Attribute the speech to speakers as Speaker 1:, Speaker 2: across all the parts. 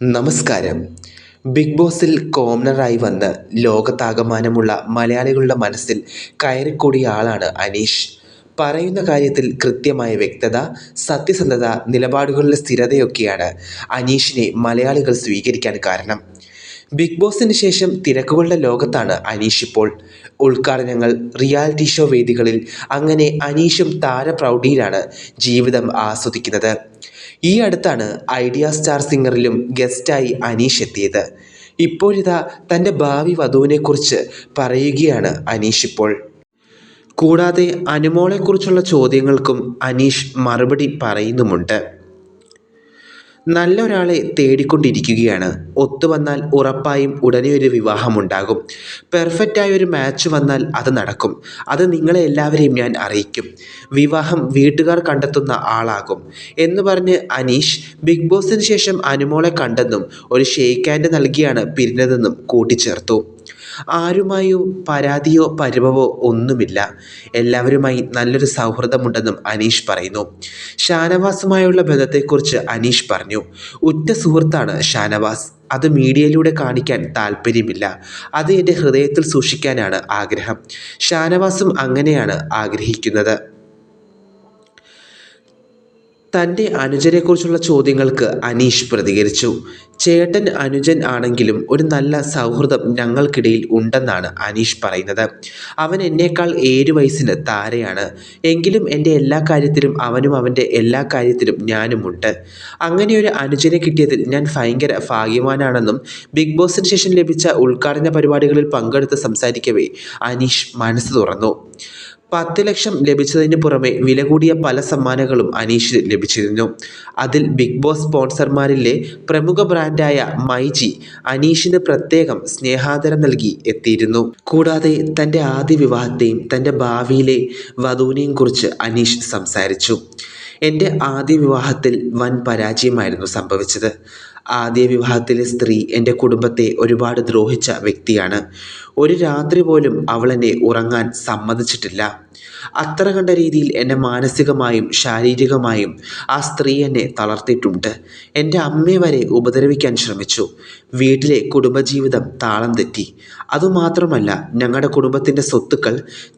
Speaker 1: നമസ്കാരം. ബിഗ് ബോസിൽ കോമണറായി വന്ന് ലോകത്താകമാനമുള്ള മലയാളികളുടെ മനസ്സിൽ കയറിക്കൂടിയ ആളാണ് അനീഷ്. പറയുന്ന കാര്യത്തിൽ കൃത്യമായ വ്യക്തത, സത്യസന്ധത, നിലപാടുകളിലെ സ്ഥിരതയൊക്കെയാണ് അനീഷിനെ മലയാളികൾ സ്വീകരിക്കാൻ കാരണം. ബിഗ് ബോസിന് ശേഷം തിരക്കുകളുടെ ലോകത്താണ് അനീഷ് ഇപ്പോൾ. ഉദ്ഘാടനങ്ങൾ, റിയാലിറ്റി ഷോ വേദികളിൽ അങ്ങനെ അനീഷും താരപ്രൗഢിയിലാണ് ജീവിതം ആസ്വദിക്കുന്നത്. ഈ അടുത്താണ് ഐഡിയ സ്റ്റാർ സിംഗറിലും ഗസ്റ്റായി അനീഷ് എത്തിയത്. ഇപ്പോഴിതാ തൻ്റെ ഭാവി വധുവിനെക്കുറിച്ച് പറയുകയാണ് അനീഷ് ഇപ്പോൾ. കൂടാതെ അനുമോളെക്കുറിച്ചുള്ള ചോദ്യങ്ങൾക്കും അനീഷ് മറുപടി പറയുന്നുമുണ്ട്. നല്ലൊരാളെ തേടിക്കൊണ്ടിരിക്കുകയാണ്. ഒത്തുവന്നാൽ ഉറപ്പായും ഉടനെ ഒരു വിവാഹമുണ്ടാകും. പെർഫെക്റ്റായ ഒരു മാച്ച് വന്നാൽ അത് നടക്കും. അത് നിങ്ങളെ എല്ലാവരെയും ഞാൻ അറിയിക്കും. വിവാഹം വീട്ടുകാർ കണ്ടെത്തുന്ന ആളാകും എന്ന് പറഞ്ഞ് അനീഷ് ബിഗ് ബോസിന് ശേഷം അനുമോളെ കണ്ടെന്നും ഒരു ഷേക്ക് ഹാൻഡ് നൽകിയാണ് പിരിഞ്ഞതെന്നും കൂട്ടിച്ചേർത്തു. ആരുമായോ പരാതിയോ പരിഭവോ ഒന്നുമില്ല. എല്ലാവരുമായി നല്ലൊരു സൗഹൃദമുണ്ടെന്നും അനീഷ് പറയുന്നു. ഷാനവാസുമായുള്ള ബന്ധത്തെക്കുറിച്ച് അനീഷ് പറഞ്ഞു. ഉറ്റ സുഹൃത്താണ് ഷാനവാസ്. അത് മീഡിയയിലൂടെ കാണിക്കാൻ താല്പര്യമില്ല. അത് എൻ്റെ ഹൃദയത്തിൽ സൂക്ഷിക്കാനാണ് ആഗ്രഹം. ഷാനവാസും അങ്ങനെയാണ് ആഗ്രഹിക്കുന്നത്. തൻ്റെ അനുജനെക്കുറിച്ചുള്ള ചോദ്യങ്ങൾക്ക് അനീഷ് പ്രതികരിച്ചു. ചേട്ടൻ അനുജൻ ആണെങ്കിലും ഒരു നല്ല സൗഹൃദം ഞങ്ങൾക്കിടയിൽ ഉണ്ടെന്നാണ് അനീഷ് പറയുന്നത്. അവൻ എന്നേക്കാൾ 7 വയസ്സിന് താരെയാണ്. എങ്കിലും എൻ്റെ എല്ലാ കാര്യത്തിലും അവനും അവൻ്റെ എല്ലാ കാര്യത്തിലും ഞാനുമുണ്ട്. അങ്ങനെയൊരു അനുജനെ കിട്ടിയതിൽ ഞാൻ ഭയങ്കര ഭാഗ്യവാനാണെന്നും ബിഗ് ബോസിന് ശേഷം ലഭിച്ച ഉദ്ഘാടന പരിപാടികളിൽ പങ്കെടുത്ത് സംസാരിക്കവേ അനീഷ് മനസ്സ് തുറന്നു. 10 ലക്ഷം ലഭിച്ചതിന് പുറമെ വില കൂടിയ പല സമ്മാനങ്ങളും അനീഷിന് ലഭിച്ചിരുന്നു. അതിൽ ബിഗ് ബോസ് സ്പോൺസർമാരിലെ പ്രമുഖ ബ്രാൻഡായ മൈജി അനീഷിന് പ്രത്യേകം സ്നേഹാദരം നൽകി എത്തിയിരുന്നു. കൂടാതെ തൻ്റെ ആദ്യ വിവാഹത്തെയും തൻ്റെ ഭാവിയിലെ വധുവിനെയും കുറിച്ച് അനീഷ് സംസാരിച്ചു. എൻ്റെ ആദ്യ വിവാഹത്തിൽ വൻ പരാജയമായിരുന്നു സംഭവിച്ചത്. ആദ്യ വിവാഹത്തിലെ സ്ത്രീ എൻ്റെ കുടുംബത്തെ ഒരുപാട് ദ്രോഹിച്ച വ്യക്തിയാണ്. ഒരു രാത്രി പോലും അവൾ എന്നെ ഉറങ്ങാൻ സമ്മതിച്ചിട്ടില്ല. അത്ര കണ്ട രീതിയിൽ എന്നെ മാനസികമായും ശാരീരികമായും ആ സ്ത്രീ എന്നെ തളർത്തിയിട്ടുണ്ട്. എൻ്റെ അമ്മയെ വരെ ഉപദ്രവിക്കാൻ ശ്രമിച്ചു. വീട്ടിലെ കുടുംബജീവിതം താളം തെറ്റി. അതുമാത്രമല്ല, ഞങ്ങളുടെ കുടുംബത്തിൻ്റെ സ്വത്തുക്കൾ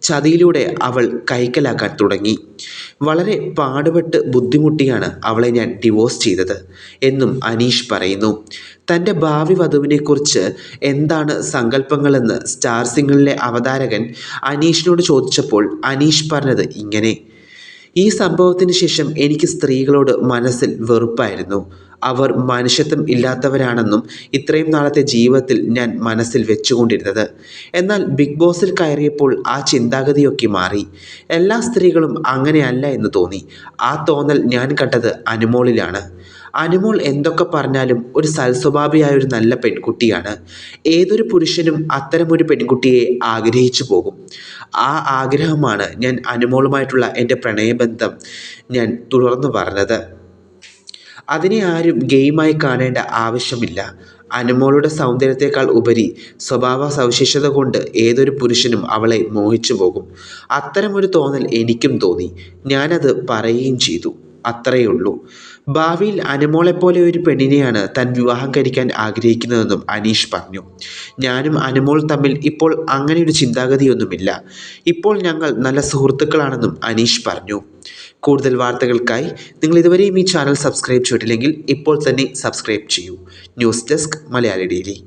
Speaker 1: ചതിയിലൂടെ അവൾ കൈക്കലാക്കാൻ തുടങ്ങി. വളരെ പാടുപെട്ട് ബുദ്ധിമുട്ടിയാണ് അവളെ ഞാൻ ഡിവോഴ്സ് ചെയ്തത് എന്നും അനീഷ് പറയുന്നു. തൻ്റെ ഭാവി വധുവിനെക്കുറിച്ച് എന്താണ് സങ്കല്പങ്ങളെന്ന് സ്റ്റാർ സിംഗറിലെ അവതാരകൻ അനീഷിനോട് ചോദിച്ചപ്പോൾ അനീഷ് പറഞ്ഞത് ഇങ്ങനെ: ഈ സംഭവത്തിന് ശേഷം എനിക്ക് സ്ത്രീകളോട് മനസ്സിൽ വെറുപ്പായിരുന്നു. അവർ മനുഷ്യത്വം ഇല്ലാത്തവരാണെന്നും ഇത്രയും നാളത്തെ ജീവിതത്തിൽ ഞാൻ മനസ്സിൽ വെച്ചുകൊണ്ടിരുന്നത്. എന്നാൽ ബിഗ് ബോസിൽ കയറിയപ്പോൾ ആ ചിന്താഗതിയൊക്കെ മാറി. എല്ലാ സ്ത്രീകളും അങ്ങനെയല്ല എന്ന് തോന്നി. ആ തോന്നൽ ഞാൻ കണ്ടത് അനുമോളിലാണ്. അനുമോൾ എന്തൊക്കെ പറഞ്ഞാലും ഒരു സൽസ്വഭാവിയായ ഒരു നല്ല പെൺകുട്ടിയാണ്. ഏതൊരു പുരുഷനും അത്തരമൊരു പെൺകുട്ടിയെ ആഗ്രഹിച്ചു പോകും. ആ ആഗ്രഹമാണ് ഞാൻ അനുമോളുമായിട്ടുള്ള എൻ്റെ പ്രണയബന്ധം ഞാൻ തുടർന്നു പറഞ്ഞത്. അതിനെ ആരും ഗെയിമായി കാണേണ്ട ആവശ്യമില്ല. അനുമോളുടെ സൗന്ദര്യത്തെക്കാൾ ഉപരി സ്വഭാവ സവിശേഷത കൊണ്ട് ഏതൊരു പുരുഷനും അവളെ മോഹിച്ചു പോകും. അത്തരമൊരു തോന്നൽ എനിക്കും തോന്നി. ഞാനത് പറയുകയും ചെയ്തു. അത്രയേ ഉള്ളൂ. ഭാവിയിൽ അനുമോളെപ്പോലെ ഒരു പെണ്ണിനെയാണ് താൻ വിവാഹം കഴിക്കാൻ ആഗ്രഹിക്കുന്നതെന്നും അനീഷ് പറഞ്ഞു. ഞാനും അനുമോൾ തമ്മിൽ ഇപ്പോൾ അങ്ങനെയൊരു ചിന്താഗതിയൊന്നുമില്ല. ഇപ്പോൾ ഞങ്ങൾ നല്ല സുഹൃത്തുക്കളാണെന്നും അനീഷ് പറഞ്ഞു. കൂടുതൽ വാർത്തകൾക്കായി നിങ്ങൾ ഇതുവരെയും ഈ ചാനൽ സബ്സ്ക്രൈബ് ചെയ്തിട്ടില്ലെങ്കിൽ ഇപ്പോൾ തന്നെ സബ്സ്ക്രൈബ് ചെയ്യൂ. News desk Malayali daily.